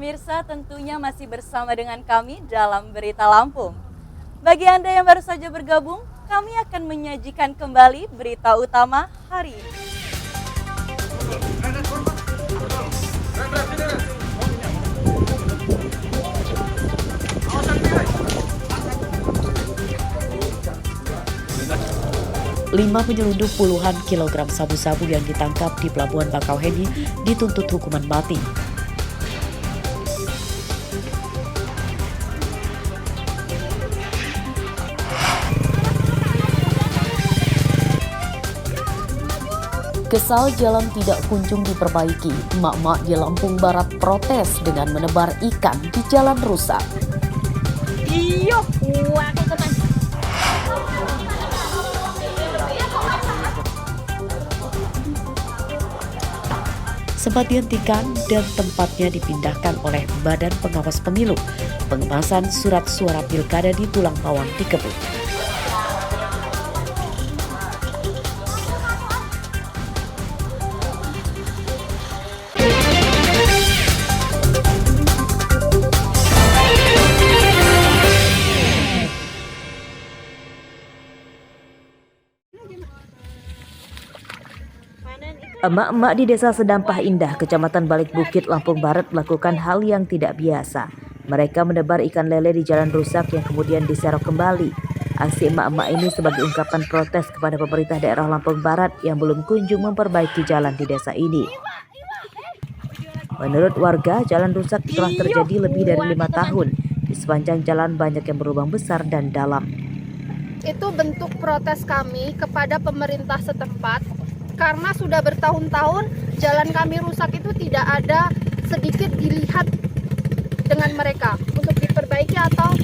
pemirsa, tentunya masih bersama dengan kami dalam Berita Lampung. Bagi Anda yang baru saja bergabung, kami akan menyajikan kembali berita utama hari ini. Lima penyelundup puluhan kilogram sabu-sabu yang ditangkap di Pelabuhan Bakauheni dituntut hukuman mati. Kesal jalan tidak kunjung diperbaiki, emak-emak di Lampung Barat protes dengan menebar ikan di jalan rusak. Iyo, wah teman. Sempat dihentikan dan tempatnya dipindahkan oleh Badan Pengawas Pemilu. Pengemasan surat suara pilkada di Tulang Pawang dikebut. Emak-emak di Desa Sedampah Indah, Kecamatan Balik Bukit, Lampung Barat melakukan hal yang tidak biasa. Mereka menebar ikan lele di jalan rusak yang kemudian diserok kembali. Aksi emak-emak ini sebagai ungkapan protes kepada pemerintah daerah Lampung Barat yang belum kunjung memperbaiki jalan di desa ini. Menurut warga, jalan rusak telah terjadi lebih dari 5 tahun. Di sepanjang jalan banyak yang berlubang besar dan dalam. Itu bentuk protes kami kepada pemerintah setempat. Karena sudah bertahun-tahun jalan kami rusak itu tidak ada sedikit dilihat dengan mereka untuk diperbaiki atau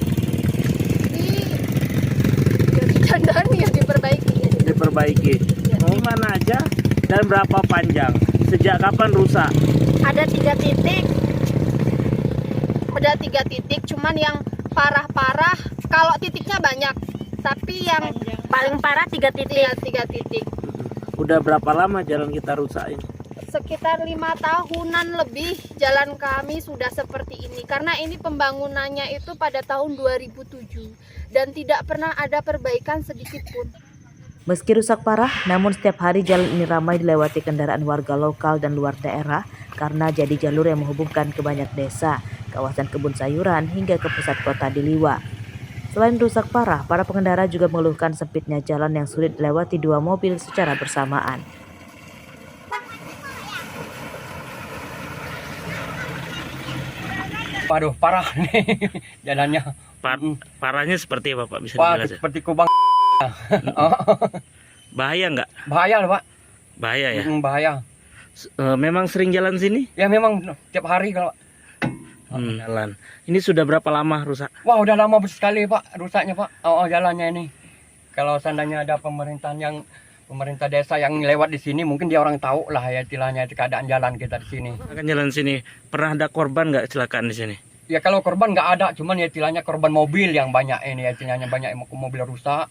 didandani ya diperbaiki. Ya. Di mana aja dan berapa panjang? Sejak kapan rusak? Ada 3 titik. Ada 3 titik, cuman yang parah-parah kalau titiknya banyak. Tapi yang Paling parah 3 titik. ya 3 titik. Udah berapa lama jalan kita rusak ini? Sekitar 5 tahunan lebih jalan kami sudah seperti ini. Karena ini pembangunannya itu pada tahun 2007 dan tidak pernah ada perbaikan sedikit pun. Meski rusak parah, namun setiap hari jalan ini ramai dilewati kendaraan warga lokal dan luar daerah karena jadi jalur yang menghubungkan ke banyak desa, kawasan kebun sayuran hingga ke pusat kota di Liwa. Selain rusak parah, para pengendara juga mengeluhkan sempitnya jalan yang sulit dilewati 2 mobil secara bersamaan. Waduh, parah nih jalannya. Parahnya seperti apa Pak? Bisa Wah, dijelaskan? seperti kubang. Bahaya nggak? Bahaya loh, Pak. Bahaya ya? Bahaya. Memang sering jalan sini? Ya memang tiap hari kalau Jalan. Ini sudah berapa lama rusak? wah udah lama sekali Pak rusaknya Pak. Jalannya ini. Kalau seandainya ada pemerintah desa yang lewat di sini, mungkin dia orang tahu lah ya istilahnya keadaan jalan kita di sini. Akan jalan sini. Pernah ada korban nggak kecelakaan di sini? Ya kalau korban nggak ada, cuman ya istilahnya korban mobil yang banyak ini ya istilahnya banyak mobil rusak.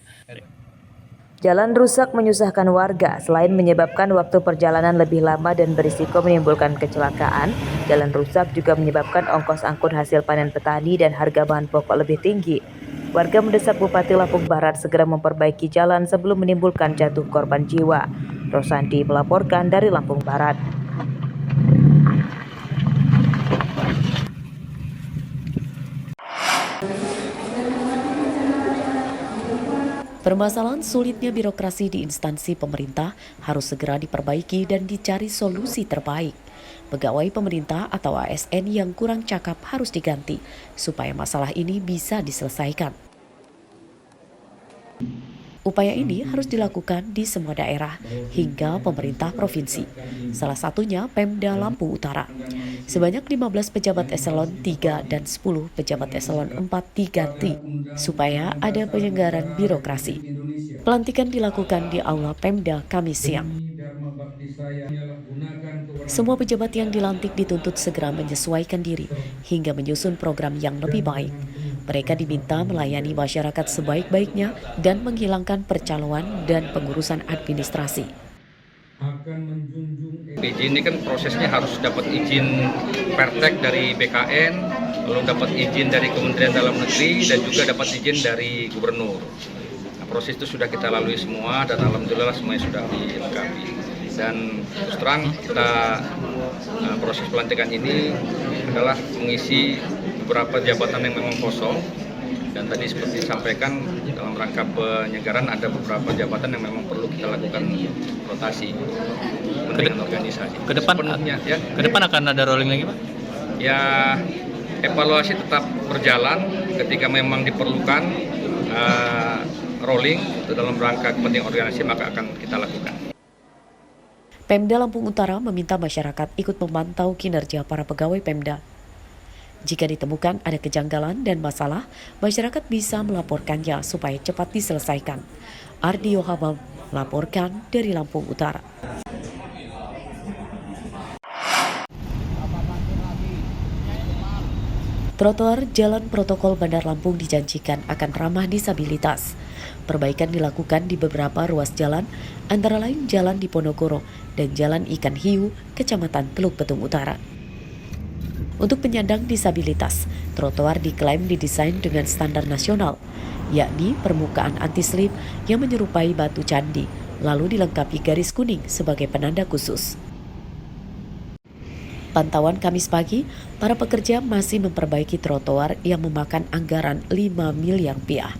Jalan rusak menyusahkan warga. Selain menyebabkan waktu perjalanan lebih lama dan berisiko menimbulkan kecelakaan, jalan rusak juga menyebabkan ongkos angkut hasil panen petani dan harga bahan pokok lebih tinggi. Warga mendesak Bupati Lampung Barat segera memperbaiki jalan sebelum menimbulkan jatuh korban jiwa. Rosandi melaporkan dari Lampung Barat. Permasalahan sulitnya birokrasi di instansi pemerintah harus segera diperbaiki dan dicari solusi terbaik. Pegawai pemerintah atau ASN yang kurang cakap harus diganti supaya masalah ini bisa diselesaikan. Upaya ini harus dilakukan di semua daerah hingga pemerintah provinsi. Salah satunya Pemda Lampung Utara. Sebanyak 15 pejabat eselon 3 dan 10 pejabat eselon 4 diganti supaya ada penyelenggaraan birokrasi. Pelantikan dilakukan di Aula Pemda Kamis siang. Semua pejabat yang dilantik dituntut segera menyesuaikan diri hingga menyusun program yang lebih baik. Mereka diminta melayani masyarakat sebaik-baiknya dan menghilangkan percaloan dan pengurusan administrasi. PJ ini kan prosesnya harus dapat izin Pertek dari BKN, lalu dapat izin dari Kementerian Dalam Negeri dan juga dapat izin dari Gubernur. Nah, proses itu sudah kita lalui semua dan alhamdulillah semuanya sudah dilengkapi. Dan terus terang kita proses pelantikan ini adalah mengisi beberapa jabatan yang memang kosong. Dan tadi seperti disampaikan dalam rangka penyegaran ada beberapa jabatan yang memang perlu kita lakukan rotasi dengan organisasi. Ke depan sepenuhnya ya. Ke depan akan ada rolling lagi, Pak? Ya, evaluasi tetap berjalan ketika memang diperlukan rolling itu dalam rangka kepentingan organisasi maka akan kita lakukan. Pemda Lampung Utara meminta masyarakat ikut memantau kinerja para pegawai Pemda. Jika ditemukan ada kejanggalan dan masalah, masyarakat bisa melaporkannya supaya cepat diselesaikan. Ardi Yohamam melaporkan dari Lampung Utara. Trotoar Jalan Protokol Bandar Lampung dijanjikan akan ramah disabilitas. Perbaikan dilakukan di beberapa ruas jalan, antara lain Jalan Diponegoro dan Jalan Ikan Hiu, Kecamatan Teluk Betung Utara. Untuk penyandang disabilitas, trotoar diklaim didesain dengan standar nasional, yakni permukaan anti-slip yang menyerupai batu candi, lalu dilengkapi garis kuning sebagai penanda khusus. Pantauan Kamis pagi, para pekerja masih memperbaiki trotoar yang memakan anggaran 5 miliar rupiah.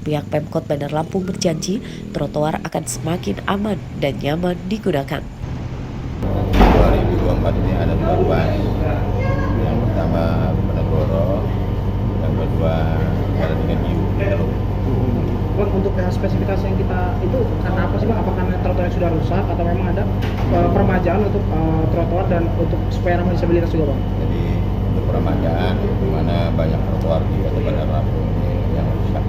Pihak Pemkot Bandar Lampung berjanji trotoar akan semakin aman dan nyaman digunakan. 2024 ini ada dua ruas. Yang pertama Penegoro, yang kedua Jalan Ikan Hiu. Bang, untuk spesifikasi yang kita itu karena apa sih Bang? Apakah karena trotoar sudah rusak atau memang ada peremajaan untuk trotoar dan untuk supaya ramah disabilitas juga Bang? Jadi untuk peremajaan, di mana banyak trotoar di Kota Bandar Lampung yang rusak.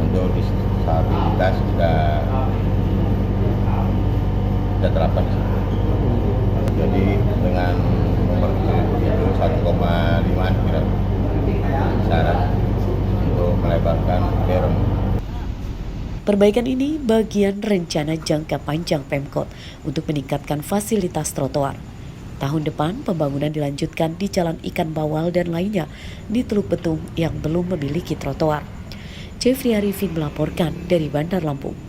Untuk disabilitas sudah terapkan di situ. Jadi dengan nomor itu 1,5 kira syarat untuk melebarkan berem. Perbaikan ini bagian rencana jangka panjang Pemkot untuk meningkatkan fasilitas trotoar. Tahun depan pembangunan dilanjutkan di Jalan Ikan Bawal dan lainnya di Teluk Betung yang belum memiliki trotoar. Jeffrey Arifin melaporkan dari Bandar Lampung.